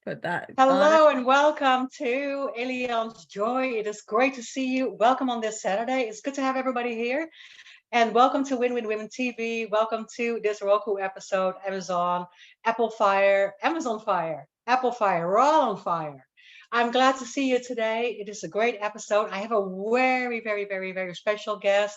Put that on it. Hello and welcome to Elian's Joy. It is great to see you. Welcome on this Saturday. It's good to have everybody here. And welcome to Win Win Women TV. Welcome to this Roku episode, Amazon, Apple Fire, Amazon Fire, Apple Fire. We're all on fire. I'm glad to see you today. It is a great episode. I have a very special guest.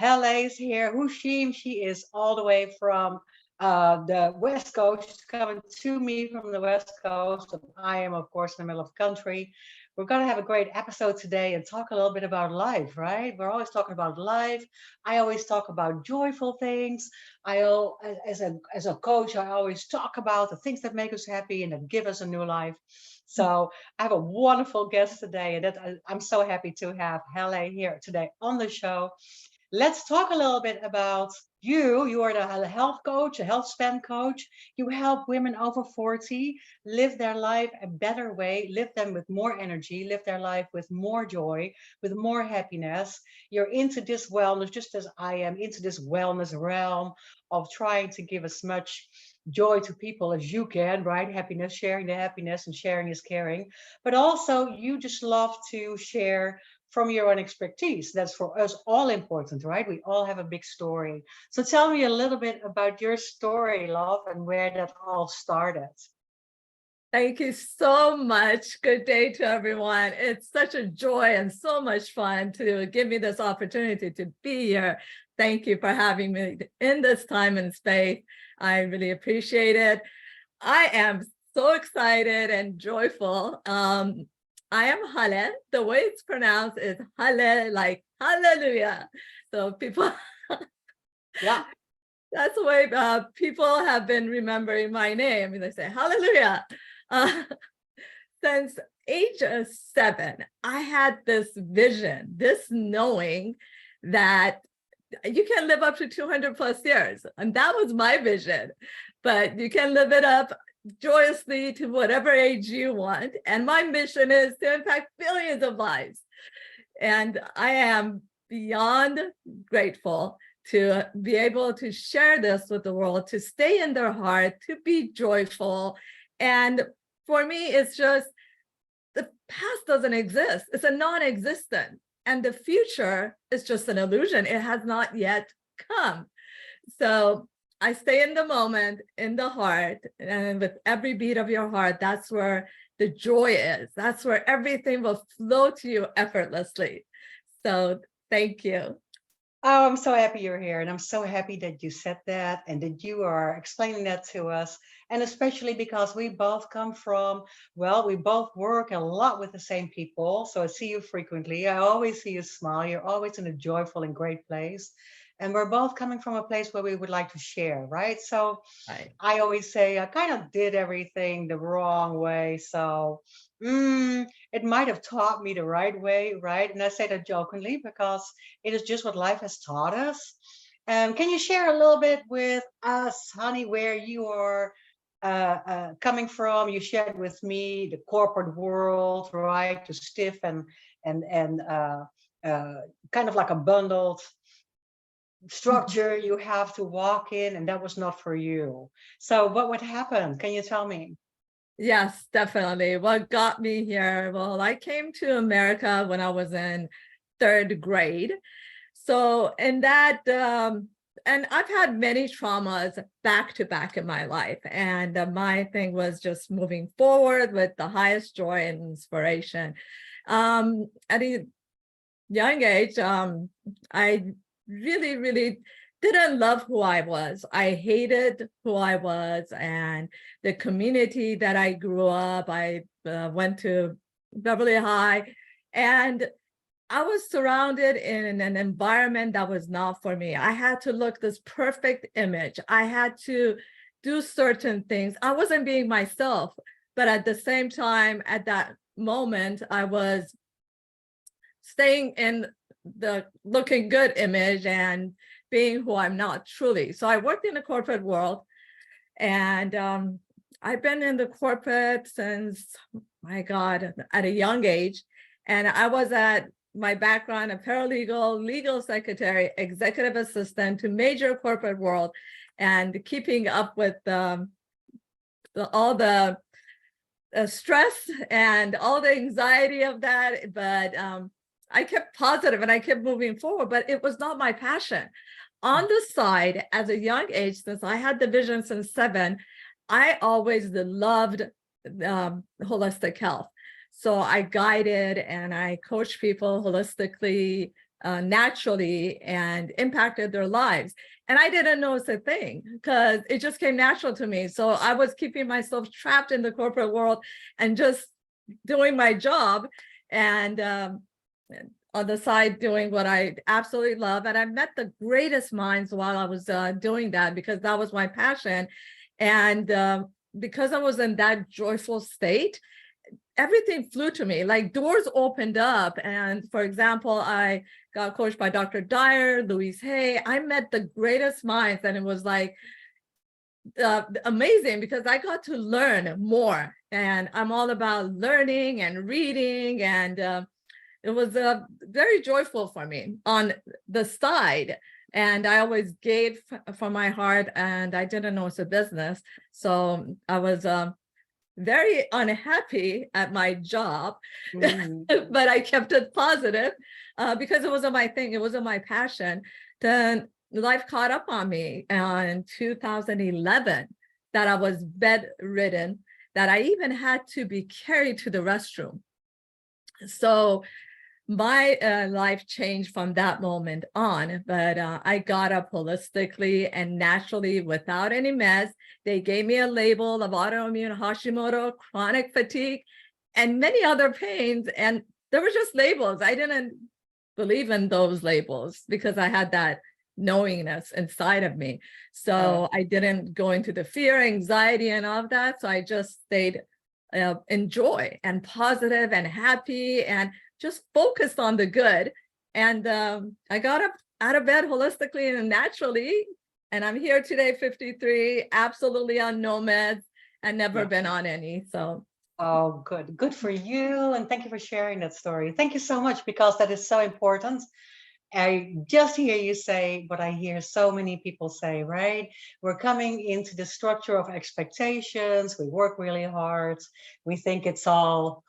Haleh is here. Houshim, she is all the way from the West Coast. She's coming to me from the West Coast. And I am, of course, in the middle of the country. We're going to have a great episode today and talk a little bit about life, right? We're always talking about life. I always talk about joyful things. As a coach, I always talk about the things that make us happy and that give us a new life. So I have a wonderful guest today, and I'm so happy to have Haleh here today on the show. Let's talk a little bit about you. You are the health coach, a HealthSpan coach. You help women over 40 live their life a better way, live them with more energy, live their life with more joy, with more happiness. You're into this wellness, just as I am into this wellness realm of trying to give as much joy to people as you can, right? Happiness, sharing the happiness, and sharing is caring. But also, you just love to share from your own expertise. That's for us all important, right? We all have a big story. So tell me a little bit about your story, love, and where that all started. Thank you so much. Good day to everyone. It's such a joy and so much fun to give me this opportunity to be here. Thank you for having me in this time and space. I really appreciate it. I am so excited and joyful. I am Haleh. The way it's pronounced is Haleh, like hallelujah. So people, Yeah, that's the way people have been remembering my name. And they say hallelujah. Since age 7, I had this vision, this knowing that you can live up to 200 plus years. And that was my vision, but you can live it up joyously to whatever age you want. And my mission is to impact billions of lives. And I am beyond grateful to be able to share this with the world, to stay in their heart, to be joyful. And for me, it's just the past doesn't exist. It's a non-existent. And the future is just an illusion. It has not yet come. So I stay in the moment, in the heart, and with every beat of your heart, that's where the joy is. That's where everything will flow to you effortlessly. So thank you. Oh, I'm so happy you're here. And I'm so happy that you said that and that you are explaining that to us. And especially because we both come from, well, we both work a lot with the same people. So I see you frequently. I always see you smile. You're always in a joyful and great place. And we're both coming from a place where we would like to share, right? So Right. I always say I kind of did everything the wrong way. So it might have taught me the right way, right? And I say that jokingly because it is just what life has taught us. Can you share a little bit with us, honey, where you are coming from? You shared with me the corporate world, right? The stiff and kind of like a bundled structure you have to walk in, and that was not for you. So what would happen? Can you tell me? Yes, definitely. What got me here? Well, I came to America when I was in 3rd grade. So in that, and I've had many traumas back to back in my life. And my thing was just moving forward with the highest joy and inspiration. At a young age, I really didn't love who I was. I hated who I was and the community that I grew up. I went to Beverly High, and I was surrounded in an environment that was not for me. I had to look this perfect image. I had to do certain things. I wasn't being myself, but at the same time, at that moment, I was staying in the looking good image and being who I'm not truly. So I worked in the corporate world, and I've been in the corporate since, my God, at a young age. And I was at my background, a paralegal, legal secretary, executive assistant to major corporate world, and keeping up with all the stress and all the anxiety of that, but I kept positive and I kept moving forward, but it was not my passion. On the side, as a young age, since I had the vision since 7, I always loved holistic health. So I guided and I coached people holistically, naturally, and impacted their lives. And I didn't know it's a thing because it just came natural to me. So I was keeping myself trapped in the corporate world and just doing my job, and on the side doing what I absolutely love. And I met the greatest minds while I was doing that, because that was my passion. And because I was in that joyful state, everything flew to me, like doors opened up. And for example, I got coached by Dr. Dyer, Louise Hay. I met the greatest minds, and it was like amazing because I got to learn more. And I'm all about learning and reading, and it was very joyful for me on the side. And I always gave from my heart, and I didn't know it's a business. So I was very unhappy at my job, but I kept it positive because it wasn't my thing. It wasn't my passion. Then life caught up on me in 2011 that I was bedridden, that I even had to be carried to the restroom. So my life changed from that moment on, but I got up holistically and naturally without any meds. They gave me a label of autoimmune Hashimoto, chronic fatigue, and many other pains. And they were just labels. I didn't believe in those labels because I had that knowingness inside of me. So I didn't go into the fear, anxiety, and all of that. So I just stayed in joy and positive and happy and just focused on the good. And I got up out of bed holistically and naturally. And I'm here today, 53, absolutely on no meds, and never been on any. So. Oh, good. Good for you. And thank you for sharing that story. Thank you so much, because that is so important. I just hear you say what I hear so many people say, right? We're coming into the structure of expectations. We work really hard. We think it's all,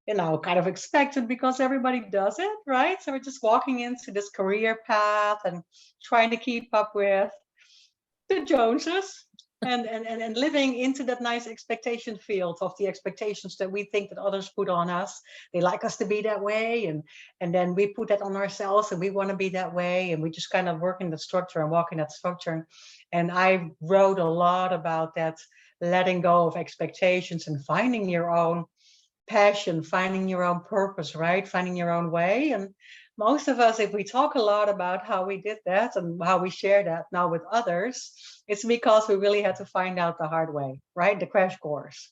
kind of expected because everybody does it, right? So we're just walking into this career path and trying to keep up with the Joneses, and living into that nice expectation field of the expectations that we think that others put on us. They like us to be that way, and then we put that on ourselves, and we want to be that way, and we just kind of work in the structure and walk in that structure. And I wrote a lot about that, letting go of expectations and finding your own passion, finding your own purpose, right? Finding your own way. And most of us, if we talk a lot about how we did that and how we share that now with others, it's because we really had to find out the hard way, right? The crash course.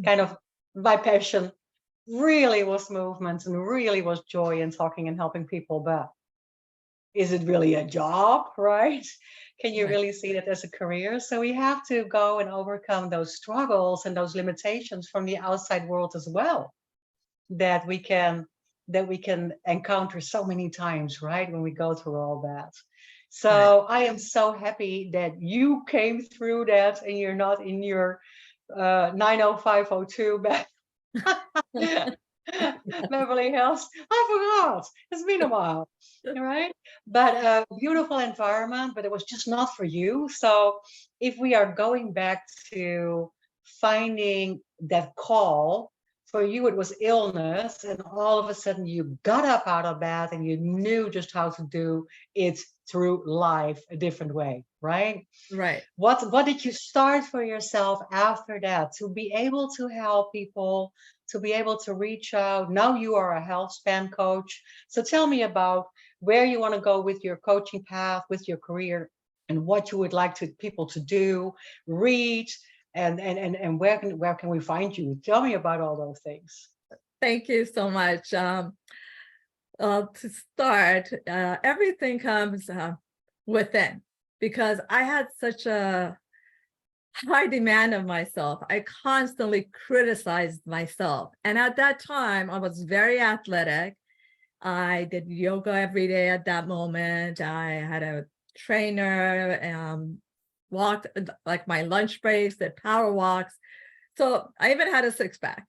Kind of my passion really was movement and really was joy in talking and helping people. But is it really a job, right? Can you really see that as a career? So we have to go and overcome those struggles and those limitations from the outside world as well, that we can encounter so many times, right? When we go through all that. So I am so happy that you came through that and you're not in your 90502 back. Beverly Hills. I forgot. It's been a while, right? But a beautiful environment, but it was just not for you. So if we are going back to finding that call, for you it was illness, and all of a sudden you got up out of bed and you knew just how to do it through life a different way, right? Right. What did you start for yourself after that to be able to help people, to be able to reach out? Now you are a HealthSpan coach. So tell me about where you want to go with your coaching path, with your career, and what you would like people to do, read, and where can we find you? Tell me about all those things. Thank you so much. To start, everything comes within, because I had such a high demand of myself. I constantly criticized myself. And at that time, I was very athletic. I did yoga every day at that moment. I had a trainer, walked like my lunch breaks, did power walks, So I even had a six pack.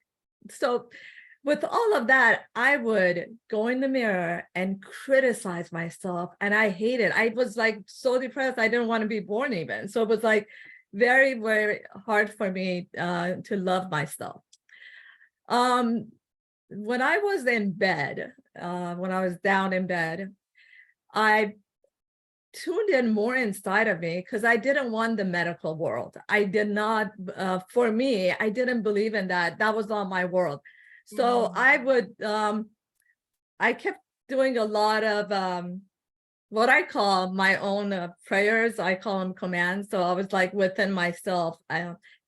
So with all of that, I would go in the mirror and criticize myself. And I hated, I was like so depressed. I didn't want to be born even. So it was like very, very hard for me to love myself. When I was in bed, when I was down in bed, I tuned in more inside of me because I didn't want the medical world. I did not, for me, I didn't believe in that. That was not my world. So I kept doing a lot of what I call my own prayers. I call them commands. So I was like within myself,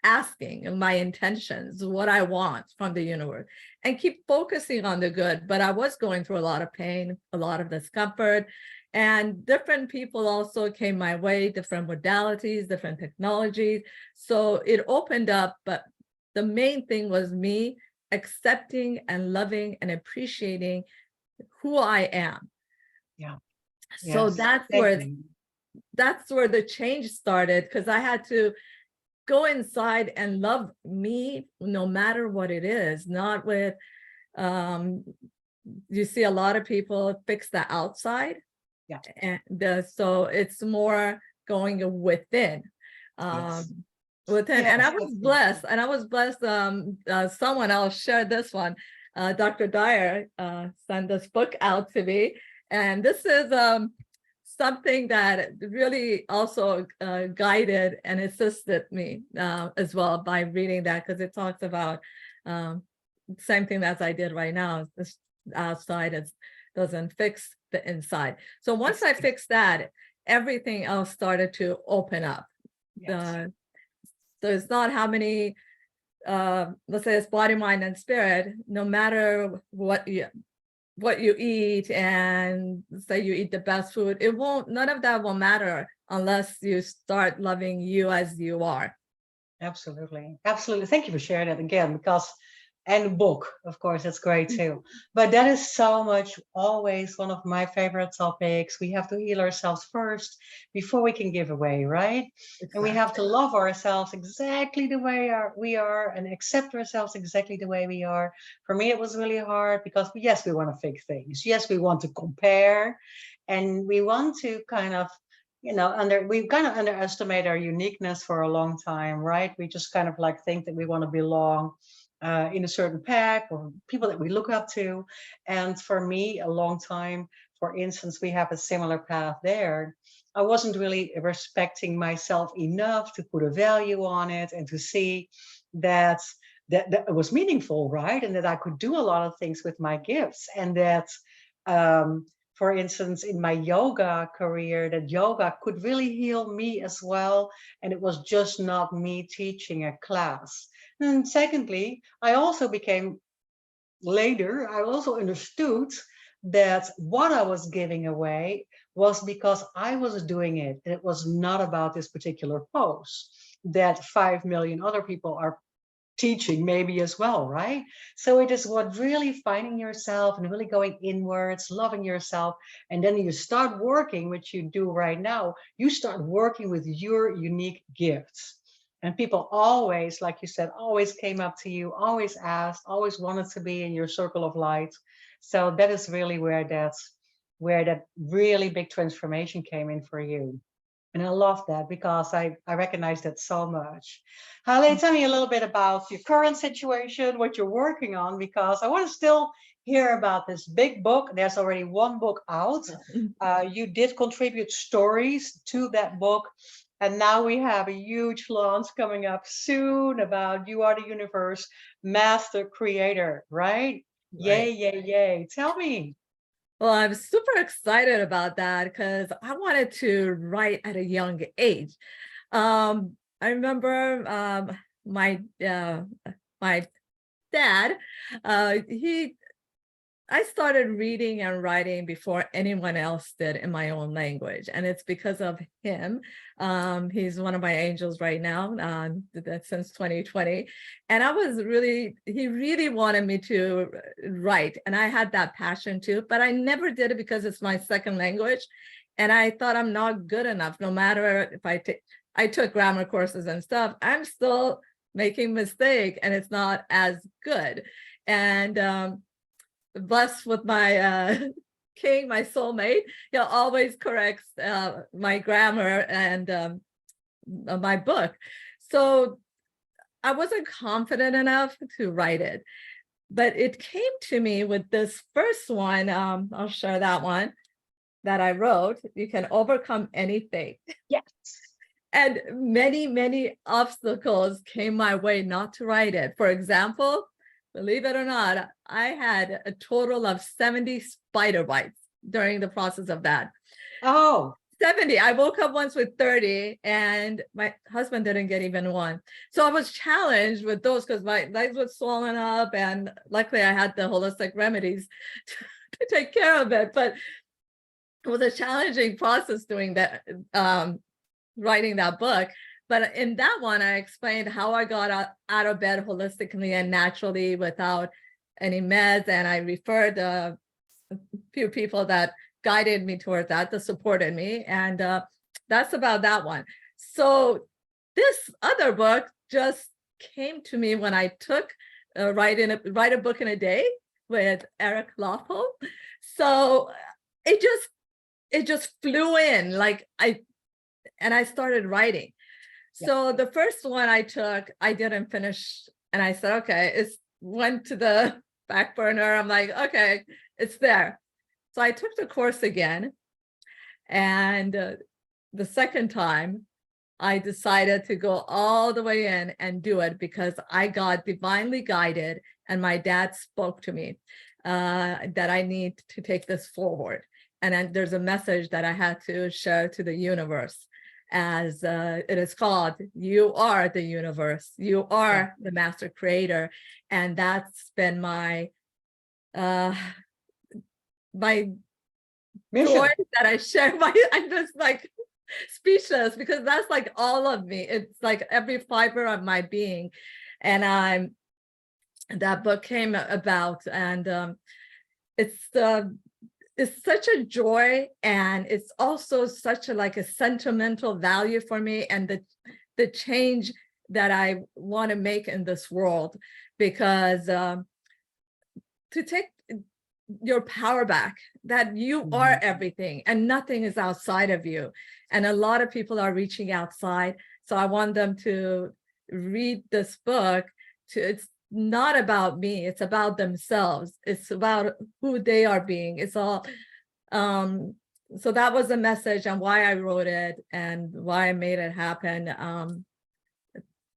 asking my intentions, what I want from the universe, and keep focusing on the good. But I was going through a lot of pain, a lot of discomfort, and different people also came my way, different modalities, different technologies. So it opened up, but the main thing was me accepting and loving and appreciating who I am. Yeah. So Yes. that's where the change started, because I had to go inside and love me no matter what it is, not with you see a lot of people fix the outside. Yeah. And so it's more going within. Yes. Within, and Yes, I was blessed, someone else shared this one. Dr. Dyer sent this book out to me, and this is something that really also guided and assisted me as well by reading that, because it talks about same thing as I did right now. This outside doesn't fix the inside. So once I fixed that, everything else started to open up. Yes. So it's not how many, let's say it's body, mind, and spirit, no matter what you eat, and say you eat the best food, none of that will matter unless you start loving you as you are. Absolutely. Absolutely. Thank you for sharing that again, because, and the book, of course, that's great too. But that is so much always one of my favorite topics. We have to heal ourselves first before we can give away, right? Exactly. And we have to love ourselves exactly the way we are, and accept ourselves exactly the way we are. For me, it was really hard because, yes, we want to fix things. Yes, we want to compare, and we want to kind of, we've kind of underestimate our uniqueness for a long time, right? We just kind of like think that we want to belong in a certain pack or people that we look up to. And for me, a long time, for instance, we have a similar path there. I wasn't really respecting myself enough to put a value on it and to see that it was meaningful, right? And that I could do a lot of things with my gifts, and that for instance, in my yoga career, that yoga could really heal me as well. And it was just not me teaching a class. And secondly, I also became later, I also understood that what I was giving away was because I was doing it. And it was not about this particular pose that 5 million other people are teaching maybe as well, right? So it is what really finding yourself and really going inwards, loving yourself, and then you start working, which you do right now. You start working with your unique gifts. And people always, like you said, always came up to you, always asked, always wanted to be in your circle of light. So that is really where that really big transformation came in for you. And I love that because I recognize that so much. Haleh, tell me a little bit about your current situation, what you're working on, because I want to still hear about this big book. There's already one book out. You did contribute stories to that book. And now we have a huge launch coming up soon about You Are the Universe Master Creator, right? Yay, yay, yay. Tell me. Well, I'm super excited about that because I wanted to write at a young age. I remember my dad, I started reading and writing before anyone else did in my own language. And it's because of him. He's one of my angels right now, since 2020. And he really wanted me to write. And I had that passion too, but I never did it because it's my second language. And I thought I'm not good enough, no matter if I took grammar courses and stuff, I'm still making mistake and it's not as good. And blessed with my king, my soulmate, he always corrects my grammar and my book. So I wasn't confident enough to write it, but it came to me with this first one. I'll share that one that I wrote. You can overcome anything. Yes. And many, many obstacles came my way not to write it. For example, believe it or not, I had a total of 70 spider bites during the process of that. Oh, 70. I woke up once with 30 and my husband didn't get even one. So I was challenged with those because my legs were swollen up, and luckily I had the holistic remedies to take care of it. But it was a challenging process doing that, writing that book. But in that one, I explained how I got out of bed holistically and naturally without any meds. And I referred a few people that guided me towards that supported me. And that's about that one. So this other book just came to me when I took write a book in a day with Eric Lawful. So it just flew in, like I started writing. Yeah. So the first one I took, I didn't finish, and I said, okay, it went to the back burner. I'm like, okay, it's there. So I took the course again, and the second time I decided to go all the way in and do it because I got divinely guided, and my dad spoke to me that I need to take this forward. And then there's a message that I had to share to the universe, as it is called, you are the universe, you are the master creator. And that's been my my mission. joy that I share. I'm just like speechless because that's like all of me. It's like every fiber of my being. And that book came about, and it's such a joy, and it's also such a sentimental value for me, and the change that I want to make in this world, because to take your power back, that you are everything and nothing is outside of you. And a lot of people are reaching outside. So I want them to read this book. It's not about me, it's about themselves, it's about who they are being. It's all so that was the message and why I wrote it and why I made it happen.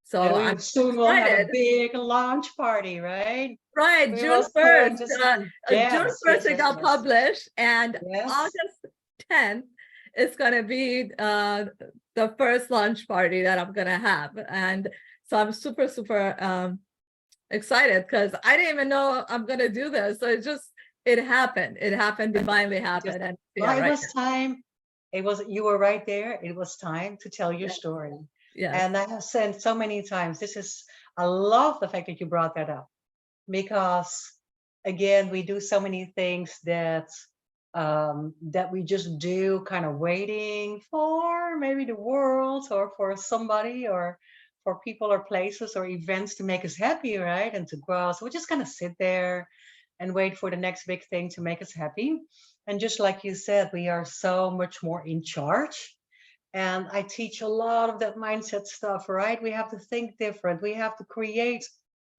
So I'm soon we'll have a excited. big launch party, right? Right, We June will 1st. soon June 1st it got published, and Yes. August 10th is going to be the first launch party that I'm going to have. And so I'm super, super excited because I didn't even know I'm going to do this. So it happened. It happened, divinely happened. And Well, it was time. You were right there. It was time to tell your story. Yes. And I have said so many times, I love the fact that you brought that up, because again, we do so many things that we just do kind of waiting for maybe the world or for somebody or for people or places or events to make us happy, right? And to grow. So we're just going to sit there and wait for the next big thing to make us happy. And just like you said, we are so much more in charge. And I teach a lot of that mindset stuff, right? We have to think different. We have to create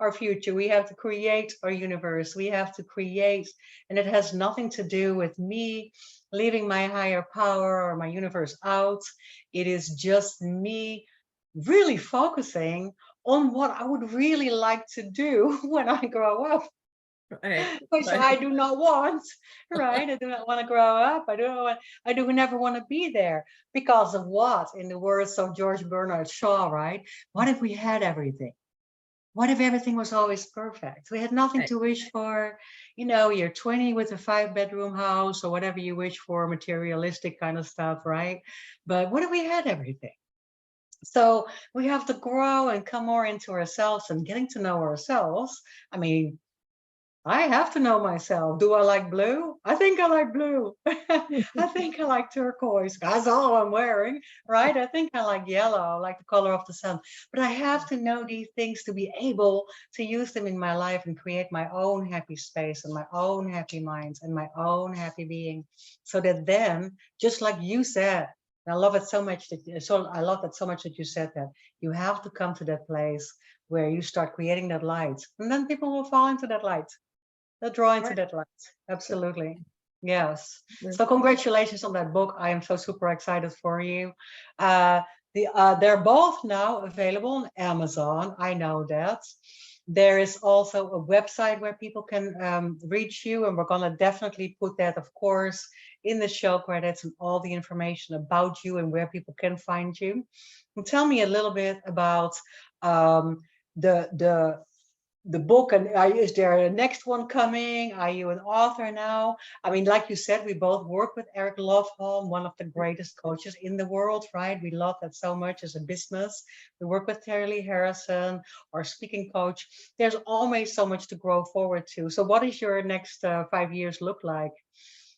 our future. We have to create our universe. We have to create, and it has nothing to do with me leaving my higher power or my universe out. It is just me really focusing on what I would really like to do when I grow up. Right. Which I do not want, right? I do not want to grow up. I do never want to be there. Because of what? In the words of George Bernard Shaw, right? What if we had everything? What if everything was always perfect? We had nothing to wish for. You're 20 with a 5-bedroom house or whatever you wish for, materialistic kind of stuff, right? But what if we had everything? So we have to grow and come more into ourselves and getting to know ourselves. I mean, I have to know myself. Do I like blue? I think I like blue. I think I like turquoise. That's all I'm wearing, right? I think I like yellow, like the color of the sun. But I have to know these things to be able to use them in my life and create my own happy space and my own happy minds and my own happy being. So that then, just like you said, and I love it so much I love that so much that you said that you have to come to that place where you start creating that light, and then people will fall into that light. They'll draw into Right. that light. Absolutely. Yes. So congratulations on that book. I am so super excited for you. Uh, they're both now available on Amazon. I know that. There is also a website where people can reach you, and we're gonna definitely put that, of course, in the show credits and all the information about you and where people can find you. And tell me a little bit about um, the the book, and is there a next one coming? Are you an author now? I mean, like you said, we both work with Eric Lofholm, one of the greatest coaches in the world, right? We love that so much as a business. We work with Terry Lee Harrison, our speaking coach. There's always so much to grow forward to. So what does your next 5 years look like?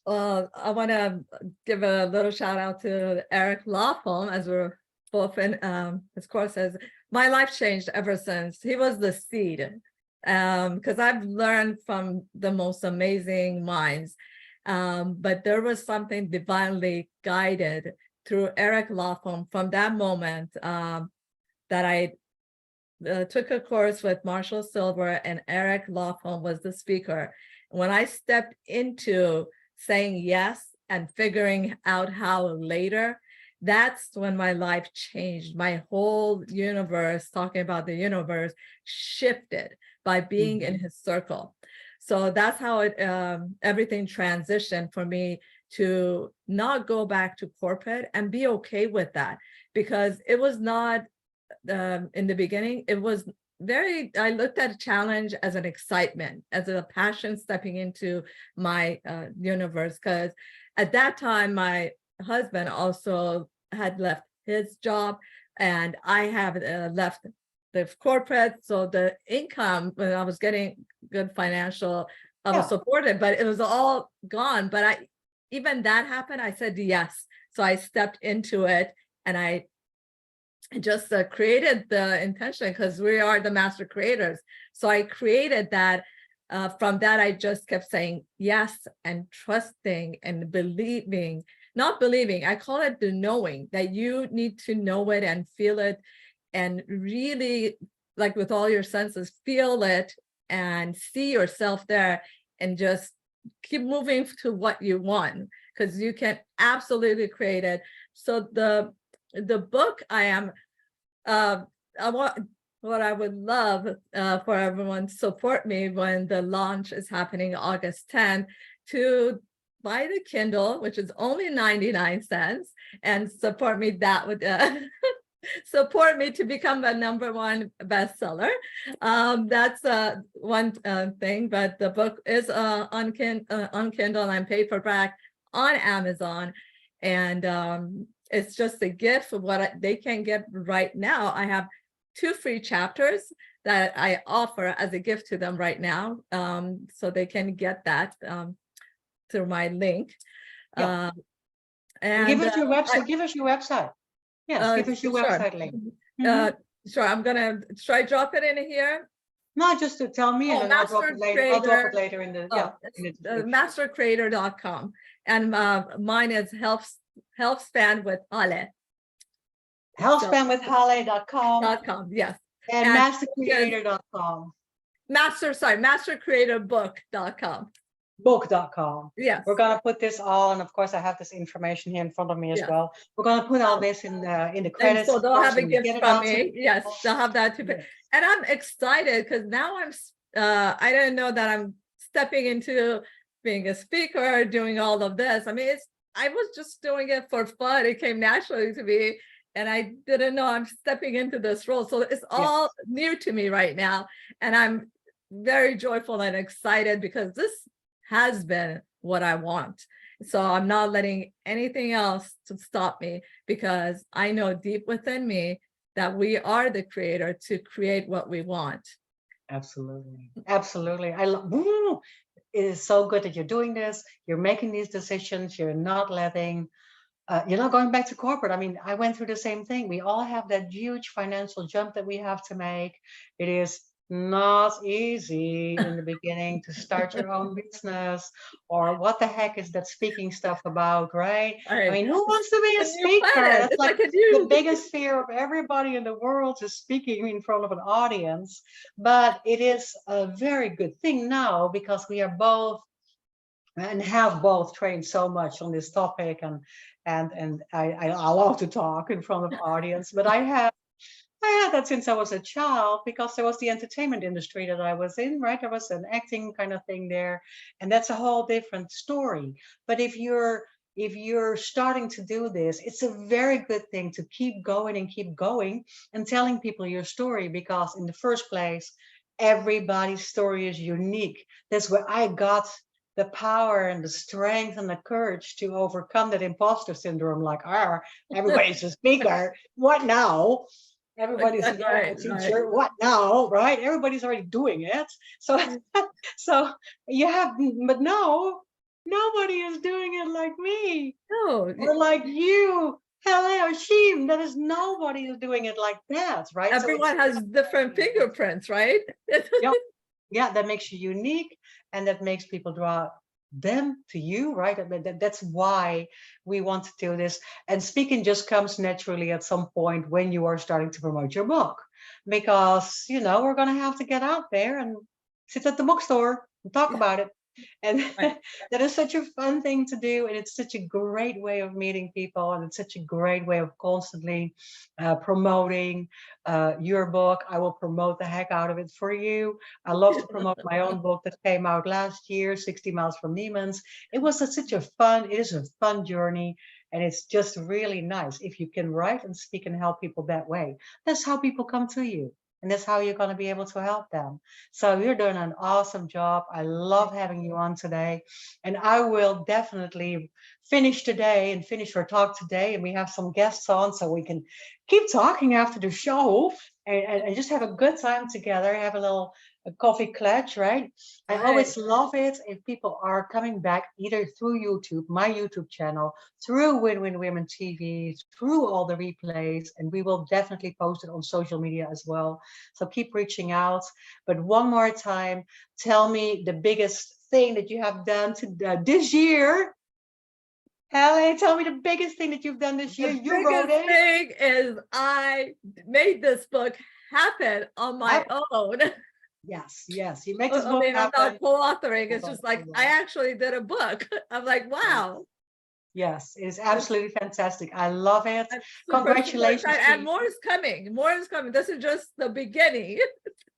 Well, I want to give a little shout out to Eric Lofholm, as we're both in his courses. My life changed ever since. He was the seed, because I've learned from the most amazing minds. But there was something divinely guided through Eric Lofholm from that moment, that I took a course with Marshall Silver, and Eric Lofholm was the speaker. When I stepped into saying yes and figuring out how later, that's when my life changed. My whole universe, talking about the universe, shifted by being in his circle. So that's how it everything transitioned for me, to not go back to corporate and be okay with that, because it was not in the beginning, it was I looked at a challenge as an excitement, as a passion stepping into my universe. Because at that time, my husband also had left his job, and I have left the corporate. So the income, when I was getting good financial, I was Yeah. supported, but it was all gone. But even that happened, I said yes. So I stepped into it, and I just created the intention, because we are the master creators. So I created that. From that, I just kept saying yes and trusting and believing, not believing. I call it the knowing, that you need to know it and feel it, and really, like with all your senses, feel it and see yourself there, and just keep moving to what you want, because you can absolutely create it. So the book, uh, I want, what I would love for everyone to support me when the launch is happening August 10th, to buy the Kindle, which is only 99 cents, and support me. That would support me to become a #1 bestseller. That's one thing, but the book is on Kindle and paperback on Amazon. And it's just a gift of what they can get right now. I have 2 free chapters that I offer as a gift to them right now. So they can get that through my link. Yeah. Uh, And give and us your website. Give us your website. Yes, give us your sure. website link. Mhm. Sure, should I drop it in here? No, just to tell me, and Oh, then I'll drop Master it later. I'll drop it Creator. later in the Oh, in the it's description. mastercreator.com. And mine is HealthSpan with Haleh. So HealthSpanWithHaleh.com .com, yes. and And MasterCreator.com. mastercreatorbook.com. Book.com. Yes, We're gonna put this all, and of course I have this information here in front of me as yes. well. We're gonna put all this in the And credits, so of they'll course, have a and gift get it from out to me. Yes, people. they'll have that to pay. Yeah. And I'm excited, because now I didn't know that I'm stepping into being a speaker, doing all of this. I mean, I was just doing it for fun. It came naturally to me. And I didn't know I'm stepping into this role. So it's all Yes. new to me right now. And I'm very joyful and excited, because this has been what I want. So I'm not letting anything else to stop me, because I know deep within me that we are the creator to create what we want. Absolutely. Absolutely. I love it is so good that you're doing this. You're making these decisions. You're not going back to corporate. I mean, I went through the same thing. We all have that huge financial jump that we have to make. It is not easy in the beginning to start your own business, or what the heck is that speaking stuff about, right? All I right. mean, who wants to be a A new speaker? planet. That's It's like like a the new. biggest fear of everybody in the world, is speaking in front of an audience. But it is a very good thing now, because we are both and have both trained so much on this topic, and I love to talk in front of audience, but I had that since I was a child, because there was the entertainment industry that I was in, right? There was an acting kind of thing there, and that's a whole different story. But if you're starting to do this, it's a very good thing to keep going and telling people your story, because in the first place, everybody's story is unique. That's where I got the power and the strength and the courage to overcome that imposter syndrome. Like, everybody's a speaker. What now? Everybody's a yoga Right, right. teacher. What now? Right? Everybody's already doing it. So, so you have, but no, nobody is doing it like me No, or like you. Haleh Houshim. That is, nobody is doing it like that, right? So it's everyone has different fingerprints, right? Yep. Yeah, that makes you unique, and that makes people draw them to you, right? I mean, that's why we want to do this. And speaking just comes naturally at some point when you are starting to promote your book, because we're going to have to get out there and sit at the bookstore and talk about it. And Right. that is such a fun thing to do, and it's such a great way of meeting people, and it's such a great way of constantly promoting your book. I will promote the heck out of it for you. I love to promote my own book that came out last year, 60 Miles from Neiman's. It is a fun journey, and it's just really nice if you can write and speak and help people that way. That's how people come to you. And that's how you're going to be able to help them. So you're doing an awesome job. I love having you on today. And I will definitely finish today and finish our talk today. And we have some guests on, so we can keep talking after the show, and just have a good time together, have a coffee clutch, right? I Right. always love it if people are coming back either through YouTube, my YouTube channel, through Win Win Women TV, through all the replays, and we will definitely post it on social media as well. So keep reaching out. But one more time, tell me the biggest thing that you have done this year. Haleh, tell me the biggest thing that you've done this year. The You wrote biggest it. thing is I made this book happen on my own. Yes, yes. You make this I book mean, I'm happen. not co-authoring. It's just like I actually did a book. I'm like, wow. Yes, it is absolutely fantastic. I love it. I'm super, super Congratulations excited. to And you. more is coming. More is coming. This is just the beginning.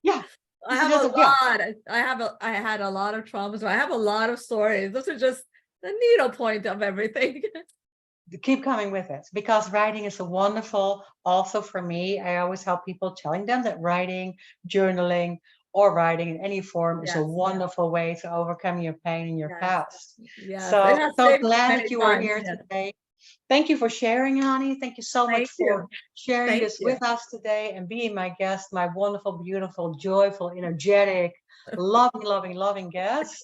Yeah, I this is have a just yeah. lot. I had a lot of traumas. So I have a lot of stories. This is just the needle point of everything. Keep coming with it, because writing is a wonderful, also for me, I always help people, telling them that writing, journaling, or writing in any form is a Yes, wonderful way to overcome your pain in your yes, past. yes. It So has so saved me glad many that you are times. here Yeah. today. Thank you for sharing, honey. Thank you so much Thank for you. sharing Thank this you. with us today and being my guest, my wonderful, beautiful, joyful, energetic, loving, loving, loving guest.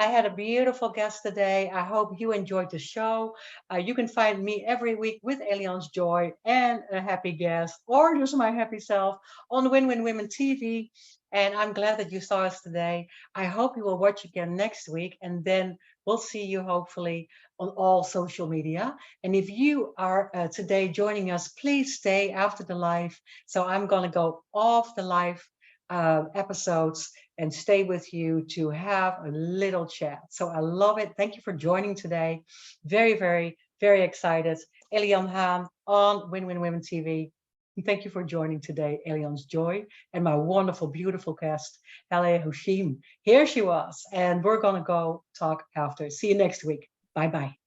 I had a beautiful guest today. I hope you enjoyed the show. You can find me every week with Allianz Joy and a happy guest, or just my happy self, on Win Win Women TV. And I'm glad that you saw us today. I hope you will watch again next week, and then we'll see you hopefully on all social media. And if you are today joining us, please stay after the live. So I'm going to go off the live episodes and stay with you to have a little chat. So I love it. Thank you for joining today. Very, very, very excited. Elian Haan on Win Win Women TV. And thank you for joining today, Elian's Joy, and my wonderful, beautiful guest, Haleh Houshim. Here she was, and we're going to go talk after. See you next week. Bye-bye.